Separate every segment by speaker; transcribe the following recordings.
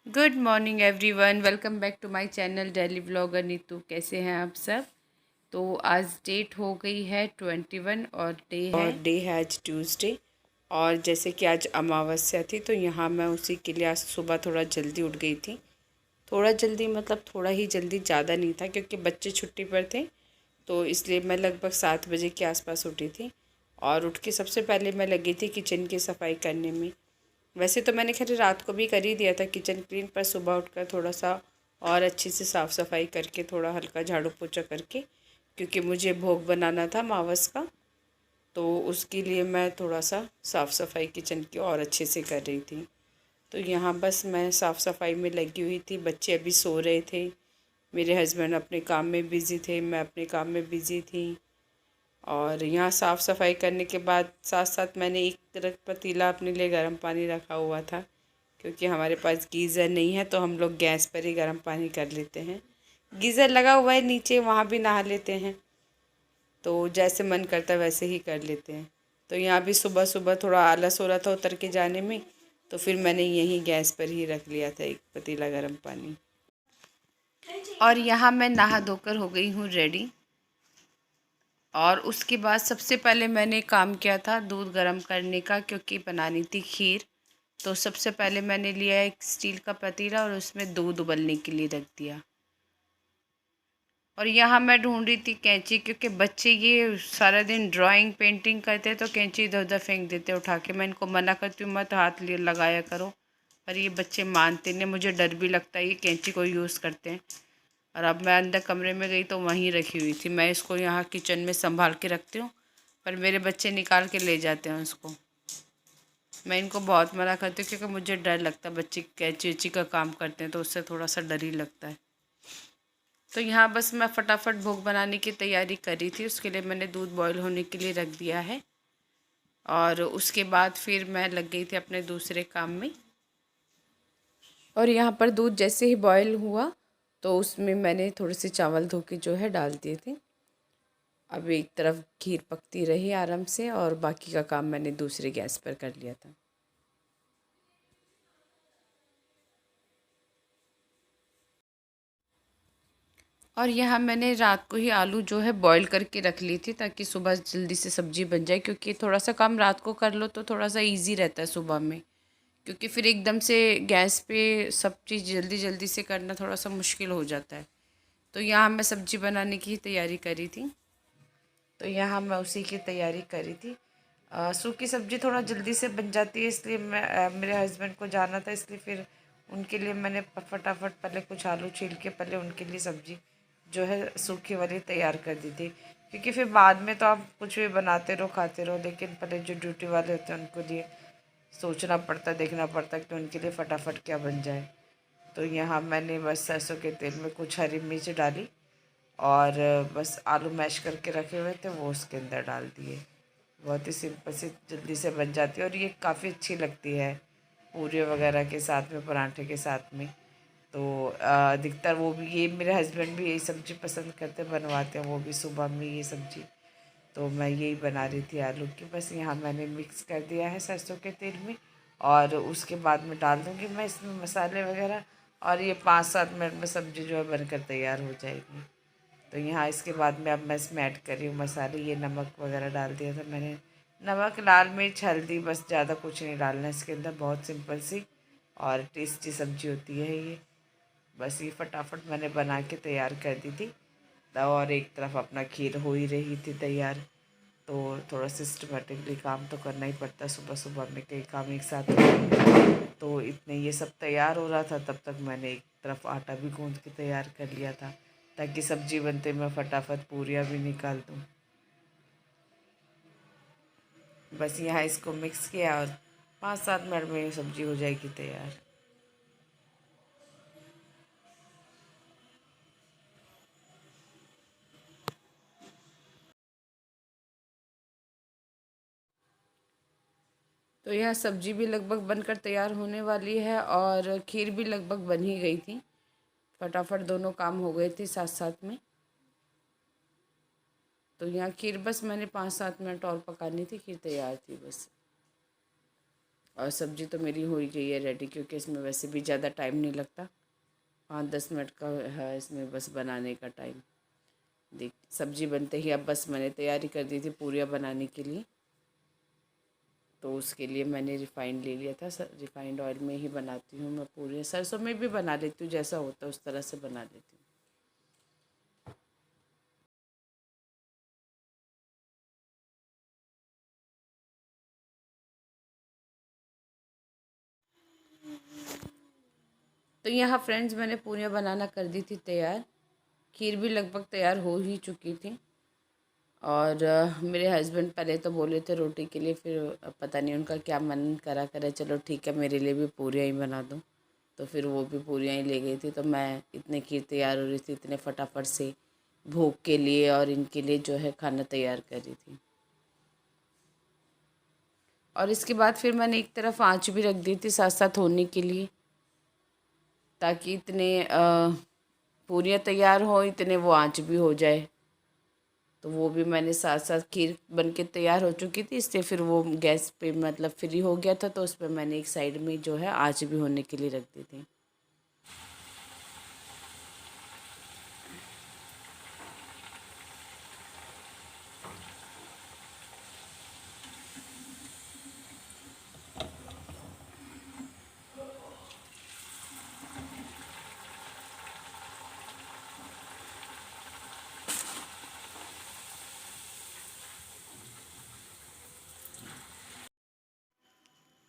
Speaker 1: Good morning everyone, welcome back to my channel daily vlogger Neetu. कैसे हैं आप सब? तो आज डेट हो गई है 21 और डे है आज ट्यूसडे। और जैसे कि आज अमावस्या थी तो यहाँ मैं उसी के लिए आज सुबह थोड़ा जल्दी उठ गई थी। थोड़ा जल्दी मतलब थोड़ा ही जल्दी, ज़्यादा नहीं था क्योंकि बच्चे छुट्टी पर थे। तो इसलिए मैं लगभग 7 बजे के आसपास उठी थी। और उठ के सबसे पहले मैं लगी थी किचन की सफाई करने में। वैसे तो मैंने खैर रात को भी कर ही दिया था किचन क्लीन, पर सुबह उठकर थोड़ा सा और अच्छे से साफ़ सफाई करके, थोड़ा हल्का झाड़ू पोछा करके, क्योंकि मुझे भोग बनाना था मावस का। तो उसके लिए मैं थोड़ा सा साफ़ सफाई किचन की और अच्छे से कर रही थी। तो यहाँ बस मैं साफ़ सफाई में लगी हुई थी। बच्चे अभी सो रहे थे, मेरे हस्बैंड अपने काम में बिज़ी थे, मैं अपने काम में बिज़ी थी। और यहाँ साफ़ सफाई करने के बाद साथ साथ मैंने एक तरफ पतीला अपने लिए गर्म पानी रखा हुआ था, क्योंकि हमारे पास गीज़र नहीं है तो हम लोग गैस पर ही गर्म पानी कर लेते हैं। गीज़र लगा हुआ है नीचे, वहाँ भी नहा लेते हैं। तो जैसे मन करता है वैसे ही कर लेते हैं। तो यहाँ भी सुबह सुबह थोड़ा आलस हो रहा था उतर के जाने में, तो फिर मैंने यहीं गैस पर ही रख लिया था एक पतीला गर्म पानी। और यहाँ मैं नहा धोकर हो गई हूँ रेडी। और उसके बाद सबसे पहले मैंने काम किया था दूध गर्म करने का, क्योंकि बनानी थी खीर। तो सबसे पहले मैंने लिया एक स्टील का पतीला और उसमें दूध उबलने के लिए रख दिया। और यहाँ मैं ढूंढ रही थी कैंची, क्योंकि बच्चे ये सारा दिन ड्राइंग पेंटिंग करते हैं तो कैंची इधर उधर फेंक देते हैं उठा के। मैं इनको मना करती हूँ मत हाथ लिए लगाया करो, पर ये बच्चे मानते नहीं। मुझे डर भी लगता है ये कैंची को यूज़ करते हैं। और अब मैं अंदर कमरे में गई तो वहीं रखी हुई थी। मैं इसको यहाँ किचन में संभाल के रखती हूँ, पर मेरे बच्चे निकाल के ले जाते हैं उसको। मैं इनको बहुत मना करती हूँ क्योंकि मुझे डर लगता है, बच्चे कैंची उची का काम करते हैं तो उससे थोड़ा सा डर ही लगता है। तो यहाँ बस मैं फटाफट भोग बनाने की तैयारी कर रही थी। उसके लिए मैंने दूध बॉईल होने के लिए रख दिया है। और उसके बाद फिर मैं लग गई थी अपने दूसरे काम में। और यहाँ पर दूध जैसे ही बॉईल हुआ तो उसमें मैंने थोड़े से चावल धो के जो है डाल दिए थे। अब एक तरफ खीर पकती रही आराम से और बाकी का काम मैंने दूसरे गैस पर कर लिया था। और यहाँ मैंने रात को ही आलू जो है बॉईल करके रख ली थी, ताकि सुबह जल्दी से सब्ज़ी बन जाए। क्योंकि थोड़ा सा काम रात को कर लो तो थोड़ा सा इजी रहता है सुबह में, क्योंकि फिर एकदम से गैस पे सब चीज़ जल्दी जल्दी से करना थोड़ा सा मुश्किल हो जाता है। तो यहाँ मैं सब्ज़ी बनाने की तैयारी करी थी। तो यहाँ मैं उसी की तैयारी करी थी। सूखी सब्ज़ी थोड़ा जल्दी से बन जाती है, इसलिए मैं मेरे हस्बैंड को जाना था, इसलिए फिर उनके लिए मैंने फटाफट पहले कुछ आलू छील के पहले उनके लिए सब्ज़ी जो है सूखी वाली तैयार कर दी थी। क्योंकि फिर बाद में तो आप कुछ भी बनाते रहो खाते रहो, लेकिन पहले जो ड्यूटी वाले होते हैं उनको लिए सोचना पड़ता है, देखना पड़ता है कि उनके लिए फटाफट क्या बन जाए। तो यहाँ मैंने बस सरसों के तेल में कुछ हरी मिर्च डाली और बस आलू मैश करके रखे हुए थे वो उसके अंदर डाल दिए। बहुत ही सिंपल से जल्दी से बन जाती है और ये काफ़ी अच्छी लगती है पूरी वगैरह के साथ में, पराठे के साथ में। तो अधिकतर वो भी, ये मेरे हस्बैंड भी यही सब्ज़ी पसंद करते, बनवाते हैं वो भी सुबह में ये सब्ज़ी। तो मैं यही बना रही थी आलू की। बस यहाँ मैंने मिक्स कर दिया है सरसों के तेल में, और उसके बाद में डाल दूँगी मैं इसमें मसाले वगैरह। और ये 5-7 मिनट में सब्ज़ी जो है बनकर तैयार हो जाएगी। तो यहाँ इसके बाद में अब मैं इसमें ऐड कर रही हूँ मसाले। ये नमक वगैरह डाल दिया था मैंने, नमक, लाल मिर्च, हल्दी, बस ज़्यादा कुछ नहीं डालना है इसके अंदर। बहुत सिंपल सी और टेस्टी सब्ज़ी होती है ये। बस ये फटाफट मैंने बना के तैयार कर दी थी। और एक तरफ अपना खीर हो ही रही थी तैयार। तो थोड़ा सिस्टमेटिकली काम तो करना ही पड़ता है, सुबह सुबह में कई काम एक साथ होते हैं। तो इतने ये सब तैयार हो रहा था तब तक मैंने एक तरफ आटा भी गूंद के तैयार कर लिया था, ताकि सब्ज़ी बनते मैं फटाफट पूरियाँ भी निकाल दूँ। बस यहाँ इसको मिक्स किया और 5-7 मिनट में ये सब्ज़ी हो जाएगी तैयार। तो यह सब्ज़ी भी लगभग बनकर तैयार होने वाली है और खीर भी लगभग बन ही गई थी। फटाफट दोनों काम हो गए थे साथ साथ में। तो यहाँ खीर बस मैंने 5-7 मिनट और पकानी थी, खीर तैयार थी बस। और सब्ज़ी तो मेरी हो ही गई है रेडी, क्योंकि इसमें वैसे भी ज़्यादा टाइम नहीं लगता, 5-10 मिनट का है इसमें बस बनाने का टाइम। देख सब्ज़ी बनते ही अब बस मैंने तैयारी कर दी थी पूरियाँ बनाने के लिए, तो उसके लिए मैंने रिफ़ाइंड ले लिया था। रिफ़ाइंड ऑयल में ही बनाती हूँ मैं पूरियाँ, सरसों में भी बना लेती हूँ, जैसा होता है उस तरह से बना लेती हूँ। तो यहाँ फ्रेंड्स मैंने पूरियाँ बनाना कर दी थी तैयार, खीर भी लगभग तैयार हो ही चुकी थी। और मेरे हस्बैंड पहले तो बोले थे रोटी के लिए, फिर पता नहीं उनका क्या मन करा करे, चलो ठीक है मेरे लिए भी पूरियाँ ही बना दो। तो फिर वो भी पूरियाँ ही ले गई थी, तो मैं इतने खीर तैयार हो रही थी, इतने फटाफट से भोग के लिए और इनके लिए जो है खाना तैयार कर रही थी। और इसके बाद फिर मैंने एक तरफ आँच भी रख दी थी साथ साथ होने के लिए, ताकि इतने पूरियाँ तैयार हो इतने वो आँच भी हो जाए। तो वो भी मैंने साथ साथ, खीर बन के तैयार हो चुकी थी, इसलिए फिर वो गैस पे मतलब फ्री हो गया था, तो उस पर मैंने एक साइड में जो है आँच भी होने के लिए रख दी थी।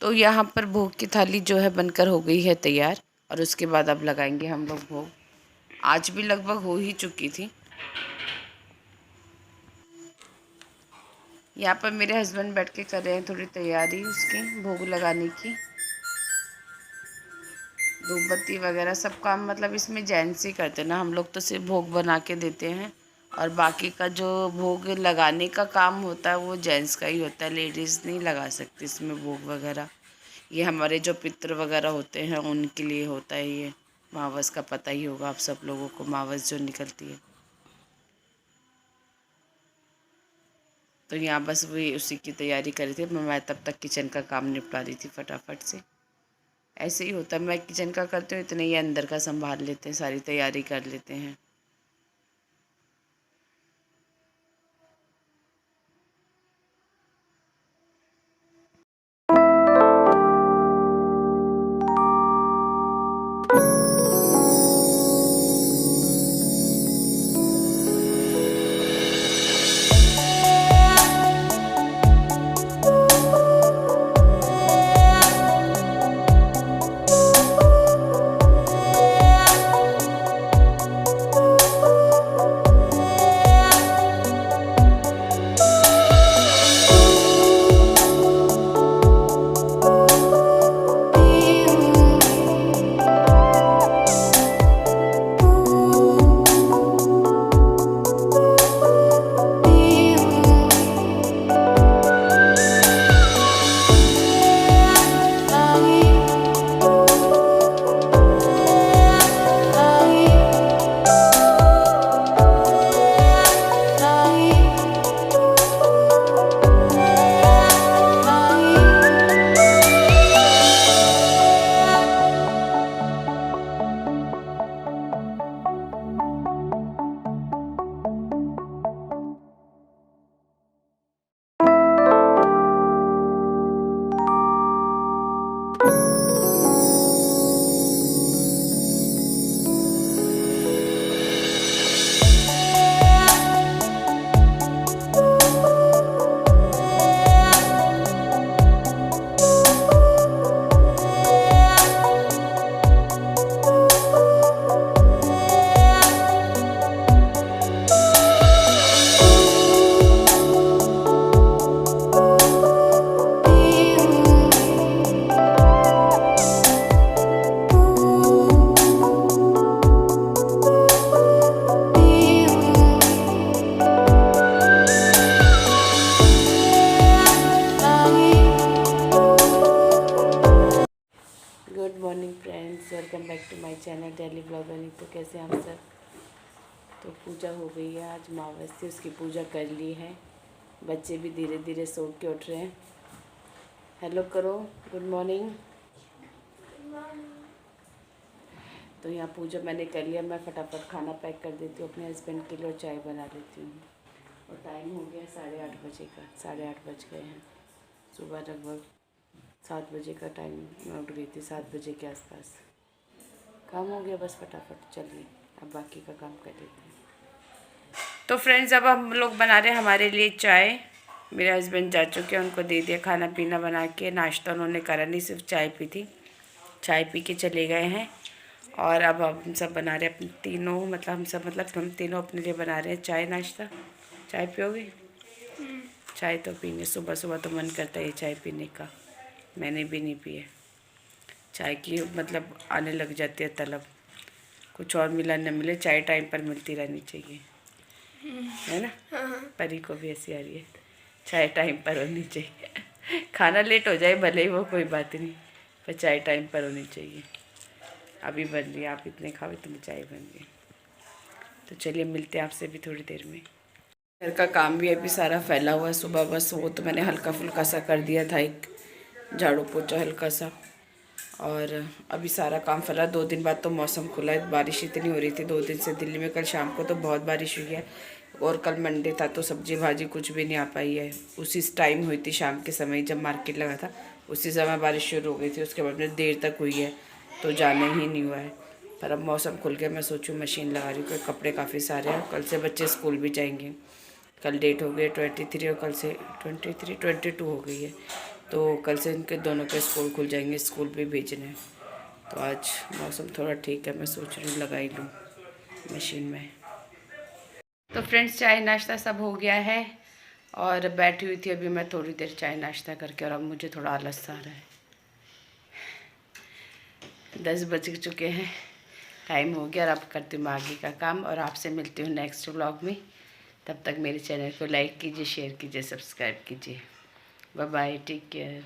Speaker 1: तो यहाँ पर भोग की थाली जो है बनकर हो गई है तैयार, और उसके बाद अब लगाएंगे हम लोग भोग। आज भी लगभग हो ही चुकी थी। यहाँ पर मेरे हस्बैंड बैठ के कर रहे हैं थोड़ी तैयारी उसकी, भोग लगाने की। धूप बत्ती वगैरह सब काम मतलब इसमें जेंट्स ही करते हैं ना, हम लोग तो सिर्फ भोग बना के देते हैं, और बाकी का जो भोग लगाने का काम होता है वो जेंट्स का ही होता है, लेडीज़ नहीं लगा सकती इसमें भोग वगैरह। ये हमारे जो पितृ वगैरह होते हैं उनके लिए होता है ये। मावस का पता ही होगा आप सब लोगों को, मावस जो निकलती है। तो यहाँ बस वही उसी की तैयारी कर रही थी मैं तब तक किचन का काम निपटा रही थी फटाफट से। ऐसे ही होता है, मैं किचन का करती हूँ इतने ही अंदर का संभाल लेते हैं, सारी तैयारी कर लेते हैं। Good morning friends, welcome back to my channel daily blogger. तो कैसे हैं आप सब? तो पूजा हो गई है, आज अमावस्या, उसकी पूजा कर ली है। बच्चे भी धीरे धीरे सो के उठ रहे हैं। हेलो करो, गुड मॉर्निंग। तो यहाँ पूजा मैंने कर लिया, मैं फटाफट खाना पैक कर देती हूँ अपने हस्बैंड के लिए और चाय बना लेती हूँ। और टाइम हो गया 8:30 बजे का, 8:30 बज गए हैं। सुबह लगभग 7 बजे का टाइम मैं उठ गई थी, 7 बजे के आसपास। काम हो गया बस फटाफट, चलिए अब बाकी का काम कर लेते हैं। तो फ्रेंड्स अब हम लोग बना रहे हैं हमारे लिए चाय। मेरे हस्बैंड जा चुके हैं, उनको दे दिया खाना पीना बना के। नाश्ता उन्होंने करा नहीं, सिर्फ चाय पी थी, चाय पी के चले गए हैं। और अब हम सब बना रहे हैं अपने तीनों, मतलब हम तीनों अपने लिए बना रहे हैं चाय नाश्ता। चाय पियोगे? चाय तो पीने, सुबह सुबह तो मन करता है चाय पीने का। मैंने भी नहीं पी है चाय की, मतलब आने लग जाती है तलब। कुछ और मिला न मिले, चाय टाइम पर मिलती रहनी चाहिए, है ना? परी को भी ऐसी आ रही है, चाय टाइम पर होनी चाहिए। खाना लेट हो जाए भले ही, वो कोई बात नहीं, पर चाय टाइम पर होनी चाहिए। अभी बन रही है, आप इतने खाओ, इतनी चाय बन गई। तो चलिए मिलते हैं आपसे भी थोड़ी देर में। घर का काम भी अभी सारा फैला हुआ है। सुबह बस वो तो मैंने हल्का फुल्का सा कर दिया था, एक झाड़ू पोछा हल्का सा। और अभी सारा काम फैला। 2 दिन बाद तो मौसम खुला है, बारिश इतनी हो रही थी 2 दिन से दिल्ली में। कल शाम को तो बहुत बारिश हुई है, और कल मंडे था तो सब्जी भाजी कुछ भी नहीं आ पाई है। उसी टाइम हुई थी शाम के समय जब मार्केट लगा था, उसी समय बारिश शुरू हो गई थी। उसके बाद में देर तक हुई है तो जाने ही नहीं हुआ है। पर अब मौसम खुल गया, मैं सोचूं मशीन लगा रही हूँ, कपड़े काफ़ी सारे हैं। कल से बच्चे स्कूल भी जाएंगे, कल डेट हो गई 23 और कल से 22 हो गई है। तो कल से इनके दोनों के स्कूल खुल जाएंगे, स्कूल भी भेजने हैं। तो आज मौसम थोड़ा ठीक है, मैं सोच रही हूँ लगा ही लूँ मशीन में। तो फ्रेंड्स चाय नाश्ता सब हो गया है और बैठी हुई थी अभी मैं थोड़ी देर चाय नाश्ता करके, और अब मुझे थोड़ा आलस सा आ रहा है। 10 बज चुके हैं, टाइम हो गया, और अब करती हूँ आगे का काम। और आपसे मिलती हूँ नेक्स्ट व्लॉग में। तब तक मेरे चैनल को लाइक कीजिए, शेयर कीजिए, सब्सक्राइब कीजिए। Bye bye, take care.